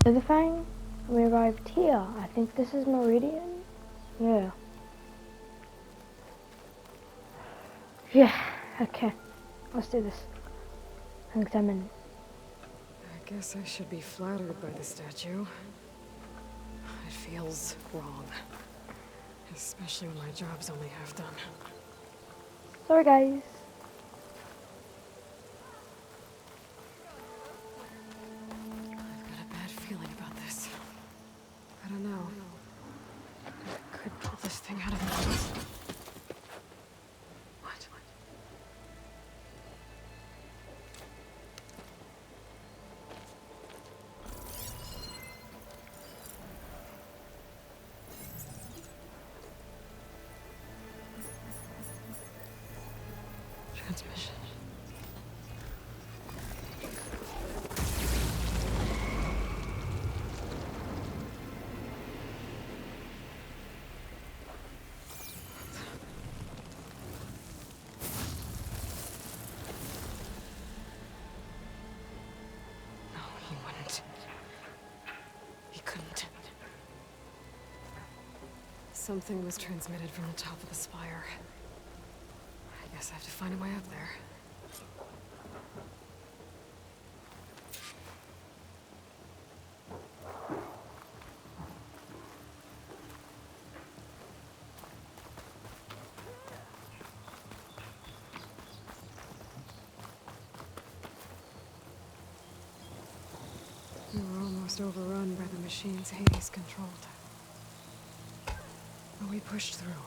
The other thing, we arrived here. I think this is Meridian. Yeah. Yeah, okay. Let's do this. Examine. I guess I should be flattered by the statue. It feels wrong. Especially when my job's only half done. Sorry, guys. I've got a bad feeling about this. I don't know. I could pull this thing out of me. What? Transmission. No, he wouldn't. He couldn't. Something was transmitted from the top of the spire. I guess I have to find a way up there. We were almost overrun by the machines Hades controlled. But we pushed through.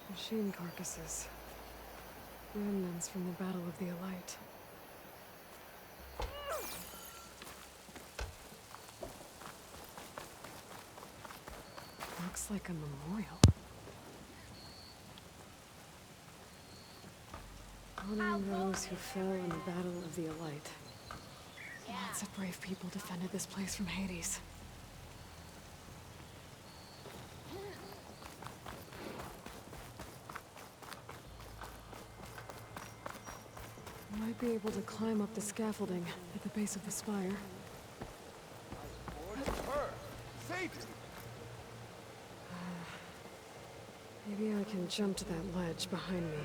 Machine carcasses. Remnants from the Battle of the Elite. Looks like a memorial. Honoring those who fell in the Battle of the Elite. Lots of brave people defended this place from Hades. Might be able to climb up the scaffolding at the base of the spire. Maybe I can jump to that ledge behind me.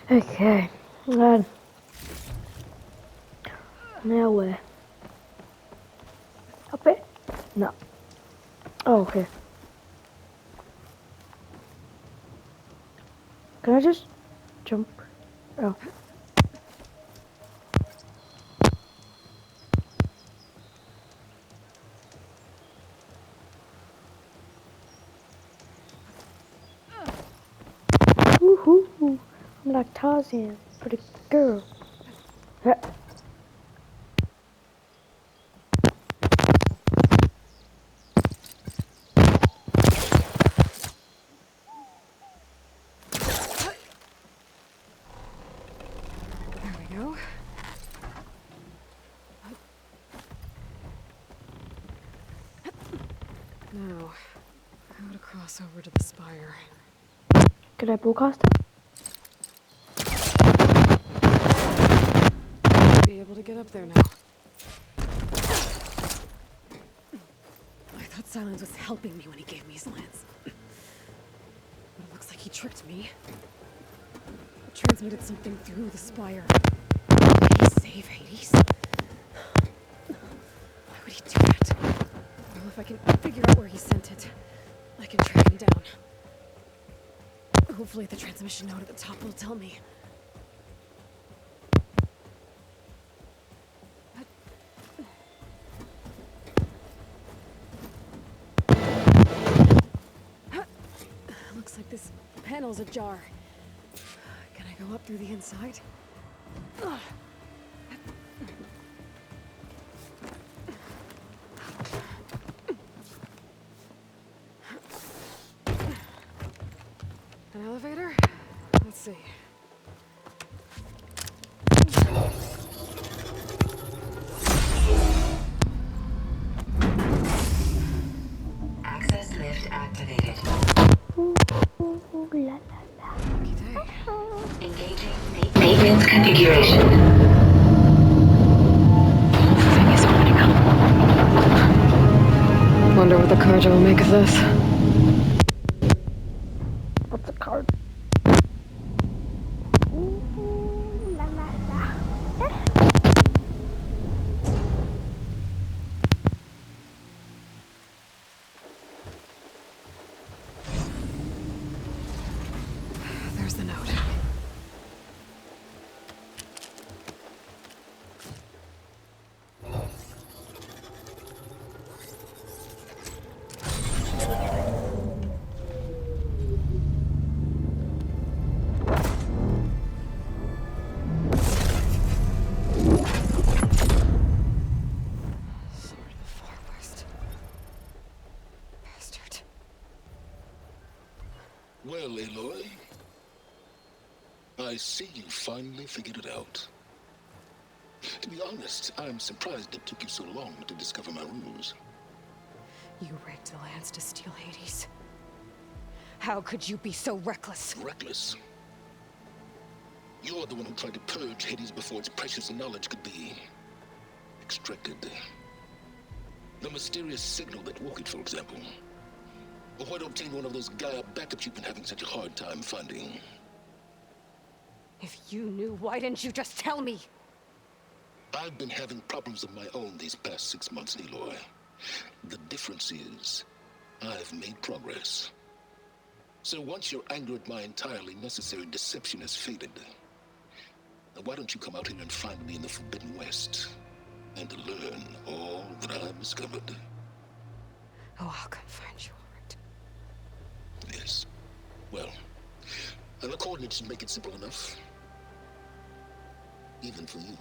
Okay. Good. Now where? Up it? No. Oh, okay. Can I just jump? Oh. Woohoo! I'm like Tarzan, pretty girl. There we go. Now, how to cross over to the spire. Could I broadcast it? Be able to get up there now. I thought Silence was helping me when he gave me his lance. But it looks like he tricked me. Transmitted something through the spire. Did he save Hades? Why would he do that? Well, if I can figure out where he sent it, I can track him down. Hopefully the transmission note at the top will tell me. Looks like this panel's ajar. Can I go up through the inside? An elevator? Let's see. Meridian's configuration. The thing is opening up. Wonder what the Carja will make of this. What's a card? Ooh, la la la. There's the note. Sword of the Far West. Bastard. Well, Aloy, I see you finally figured it out. To be honest, I'm surprised it took you so long to discover my rules. You rigged the lands to steal Hades. How could you be so reckless? Reckless. You're the one who tried to purge Hades before its precious knowledge could be extracted. The mysterious signal that woke it, for example. Or why to obtain one of those Gaia backups you've been having such a hard time finding. If you knew, why didn't you just tell me? I've been having problems of my own these past 6 months, Aloy. The difference is, I've made progress. So once your anger at my entirely necessary deception has faded, why don't you come out here and find me in the Forbidden West, and learn all that I've discovered? Oh, I'll come find you, all right. Yes. Well, and the coordinates should make it simple enough. Even for you.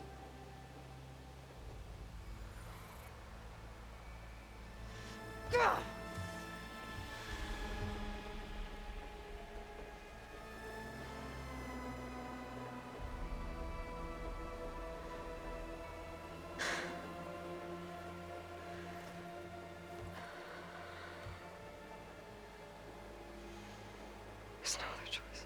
Gah! There's no other choice.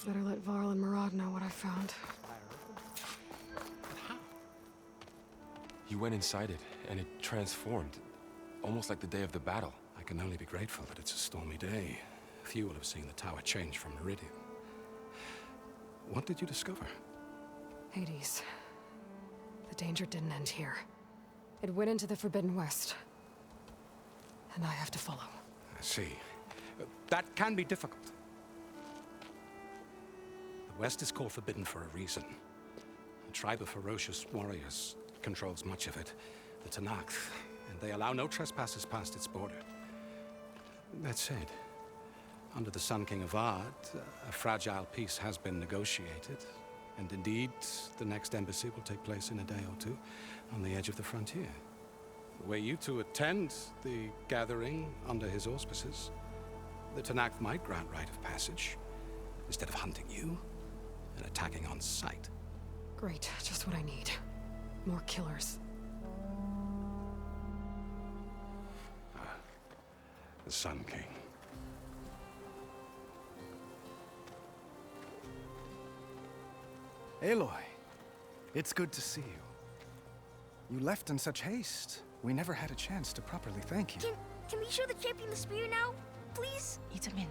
Better let Varl and Murad know what I found. You went inside it, and it transformed. Almost like the day of the battle. I can only be grateful that it's a stormy day. Few will have seen the tower change from Meridian. What did you discover? Hades. The danger didn't end here. It went into the Forbidden West. And I have to follow. I see. That can be difficult. The West is called Forbidden for a reason. A tribe of ferocious warriors controls much of it, the Tanakh, and they allow no trespassers past its border. That said, under the Sun King of Ard, a fragile peace has been negotiated, and indeed, the next embassy will take place in a day or two on the edge of the frontier. Were you to attend the gathering under his auspices, the Tanakh might grant right of passage, instead of hunting you and attacking on sight. Great, just what I need. More killers. The Sun King. Aloy, it's good to see you. You left in such haste. We never had a chance to properly thank you. Can we show the champion the spear now? Please? Itamin,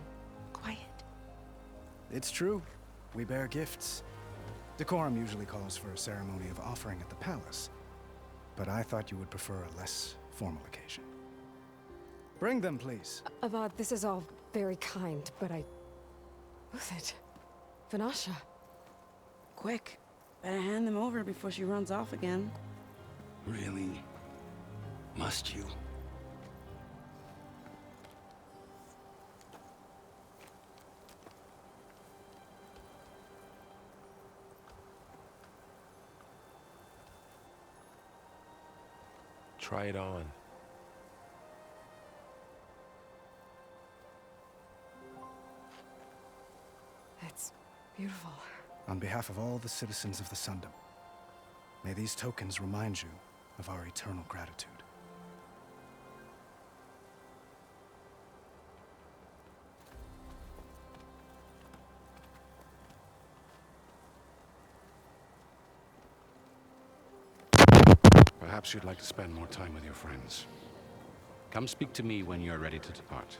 quiet. It's true. We bear gifts. Decorum usually calls for a ceremony of offering at the palace, but I thought you would prefer a less formal occasion. Bring them, please. Avad, this is all very kind, but Who's it? Vanasha. Quick, better hand them over before she runs off again. Really? Must you? Try it on. It's beautiful. On behalf of all the citizens of the Sundom, May these tokens remind you of our eternal gratitude. Perhaps you'd like to spend more time with your friends. Come speak to me when you're ready to depart.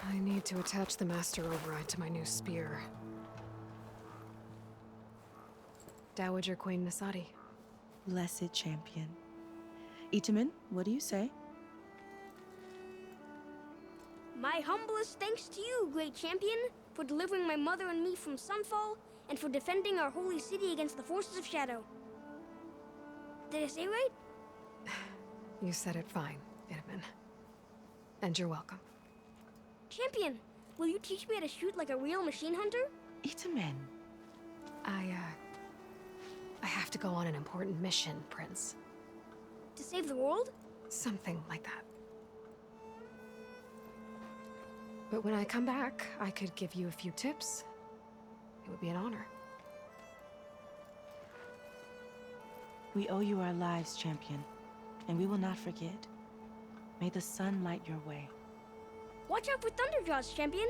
I need to attach the master override to my new spear. Dowager Queen Nasadi. Blessed champion. Itamen, what do you say? My humblest thanks to you, great champion, for delivering my mother and me from Sunfall, and for defending our holy city against the forces of Shadow. Did I say right? You said it fine, Itamen. And you're welcome. Champion, will you teach me how to shoot like a real machine hunter? Itamen. I have to go on an important mission, Prince. To save the world? Something like that. But when I come back, I could give you a few tips. It would be an honor. We owe you our lives, champion, and we will not forget. May the sun light your way. Watch out for Thunderjaws, champion!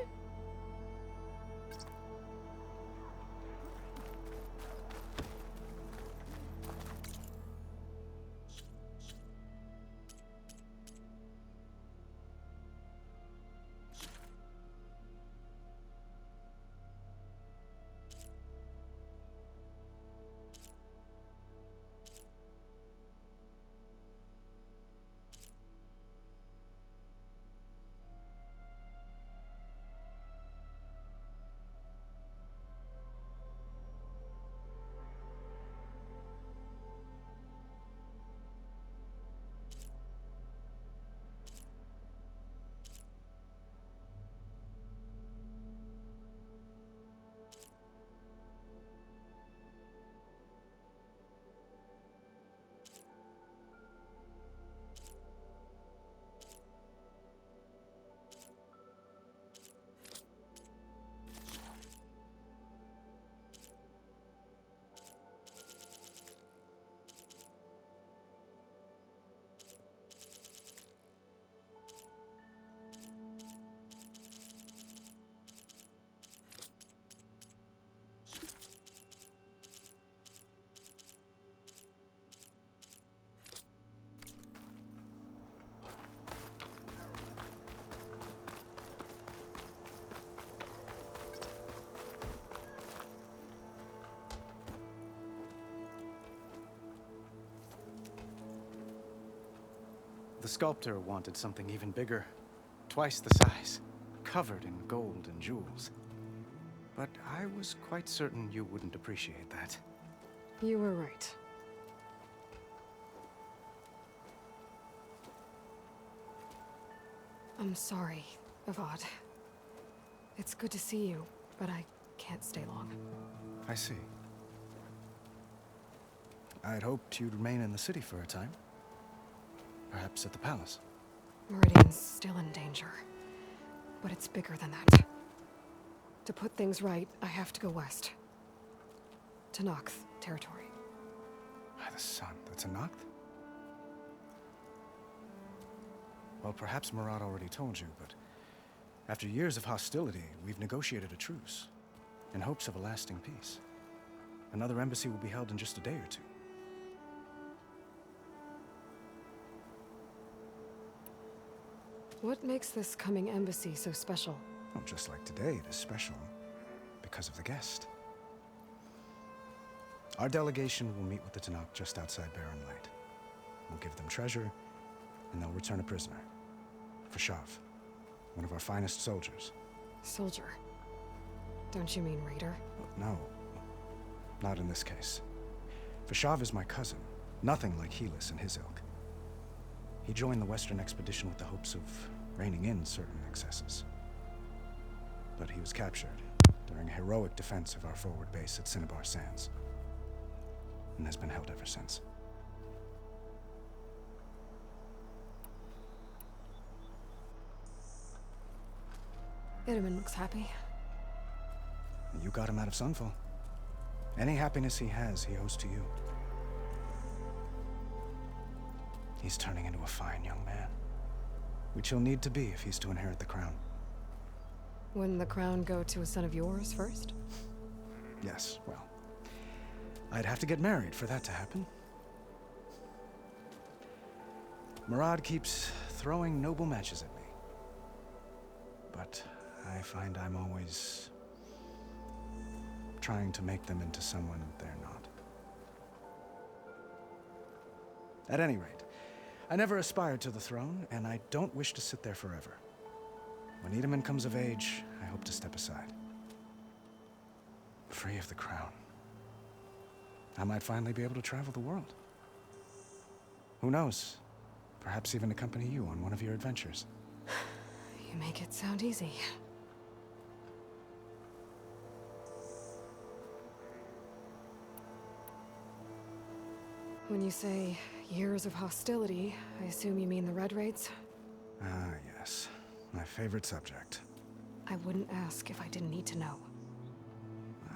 The sculptor wanted something even bigger, twice the size, covered in gold and jewels. But I was quite certain you wouldn't appreciate that. You were right. I'm sorry, Avad. It's good to see you, but I can't stay long. I see. I'd hoped you'd remain in the city for a time. Perhaps at the palace. Meridian's still in danger, but it's bigger than that. To put things right, I have to go west. To Nox territory. By the sun, that's a Noct? Well, perhaps Murad already told you, but after years of hostility, we've negotiated a truce, in hopes of a lasting peace. Another embassy will be held in just a day or two. What makes this coming embassy so special? Well, just like today, it is special because of the guest. Our delegation will meet with the Tanakh just outside Barren Light. We'll give them treasure, and they'll return a prisoner. Fashav, one of our finest soldiers. Soldier? Don't you mean raider? No, not in this case. Fashav is my cousin, nothing like Helis and his ilk. He joined the Western expedition with the hopes of reining in certain excesses. But he was captured during a heroic defense of our forward base at Cinnabar Sands, and has been held ever since. Itaman looks happy. You got him out of Sunfall. Any happiness he has, he owes to you. He's turning into a fine young man, which he'll need to be if he's to inherit the crown. Wouldn't the crown go to a son of yours first? Yes, well, I'd have to get married for that to happen. Murad keeps throwing noble matches at me. But I find I'm always trying to make them into someone they're not. At any rate, I never aspired to the throne, and I don't wish to sit there forever. When Itaman comes of age, I hope to step aside. Free of the crown. I might finally be able to travel the world. Who knows? Perhaps even accompany you on one of your adventures. You make it sound easy. When you say years of hostility, I assume you mean the Red Raids? Ah, yes. My favorite subject. I wouldn't ask if I didn't need to know.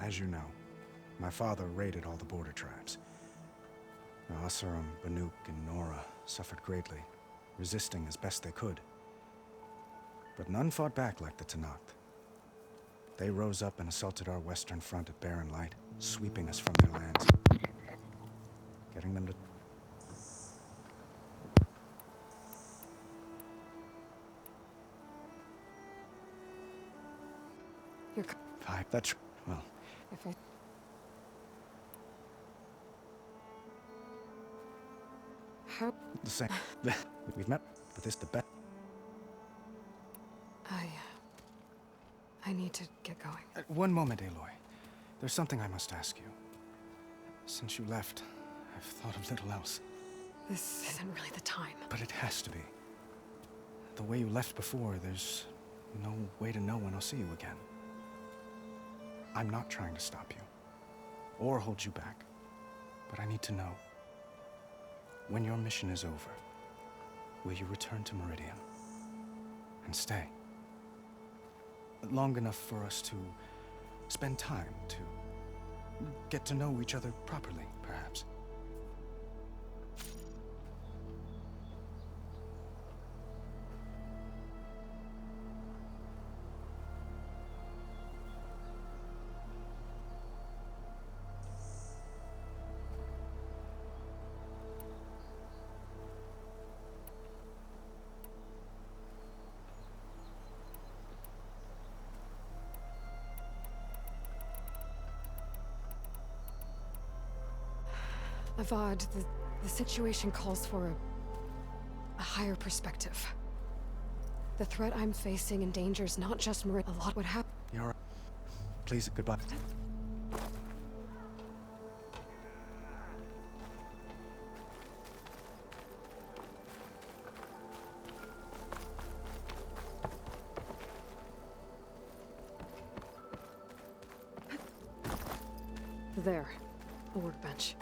As you know, my father raided all the border tribes. Asurum, Banuk, and Nora suffered greatly, resisting as best they could. But none fought back like the Tanakh. They rose up and assaulted our western front at Barren Light, sweeping us from their lands. Getting them to... You're... That's... well... If I... How... The same. We've met, but this the best. I need to get going. One moment, Aloy. There's something I must ask you. Since you left, I've thought of little else. This isn't really the time. But it has to be. The way you left before, there's no way to know when I'll see you again. I'm not trying to stop you, or hold you back. But I need to know, when your mission is over, will you return to Meridian and stay? Long enough for us to spend time, to get to know each other properly, perhaps. Avad, the situation calls for a higher perspective. The threat I'm facing endangers not just Meridian. A lot would happen. You're right. Please, goodbye. There. A workbench.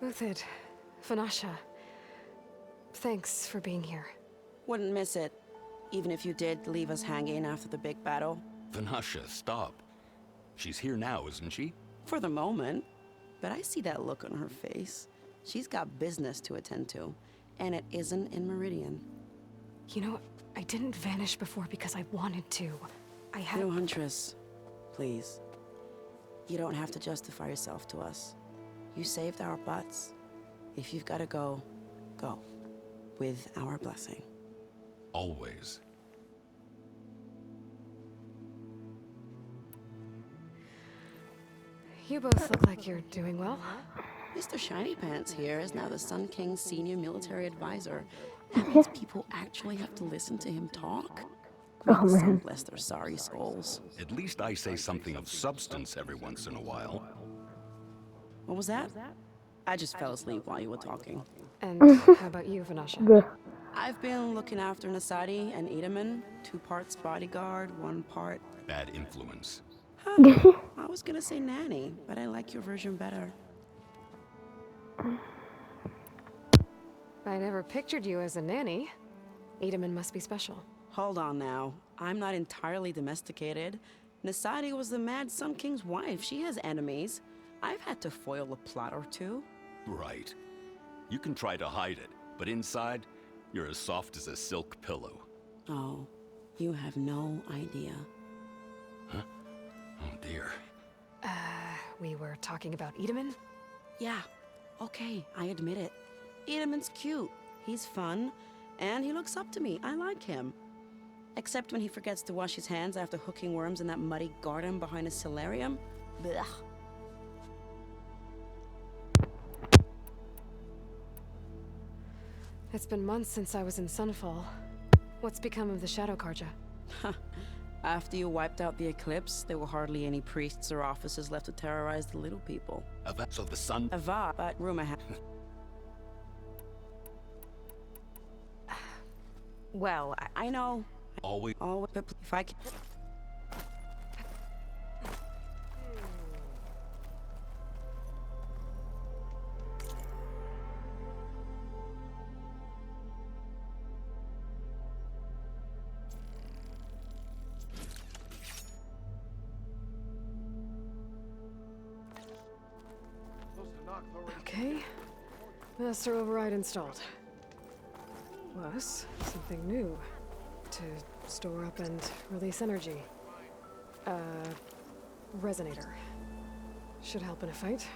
Uthid, Vanasha, thanks for being here. Wouldn't miss it, even if you did leave us hanging after the big battle. Vanasha, stop. She's here now, isn't she? For the moment. But I see that look on her face. She's got business to attend to, and it isn't in Meridian. You know, I didn't vanish before because I wanted to. I had... No, Huntress. Please. You don't have to justify yourself to us. You saved our butts. If you've got to go, go. With our blessing. Always. You both look like you're doing well. Mr. Shiny Pants here is now the Sun King's senior military advisor. That means people actually have to listen to him talk. Oh, Some man. bless their sorry souls. At least I say something of substance every once in a while. What was that? I just fell asleep while you were talking. And how about you, Vanasha? Bleh. I've been looking after Nasadi and Itaman. 2 parts bodyguard, 1 part... Bad influence. Huh. I was gonna say nanny, but I like your version better. I never pictured you as a nanny. Itaman must be special. Hold on now. I'm not entirely domesticated. Nasadi was the Mad Sun King's wife. She has enemies. I've had to foil a plot or two. Right. You can try to hide it, but inside, you're as soft as a silk pillow. Oh, you have no idea. Huh? Oh dear. We were talking about Edaman? Yeah, okay, I admit it. Edaman's cute. He's fun, and he looks up to me. I like him. Except when he forgets to wash his hands after hooking worms in that muddy garden behind his solarium. Blech. It's been months since I was in Sunfall. What's become of the Shadow Karja? After you wiped out the eclipse, there were hardly any priests or officers left to terrorize the little people. So the sun... Ava, but rumor has... Well, I know. Always... But if I can... Okay. Master override installed. Plus, something new. To store up and release energy. Resonator. Should help in a fight.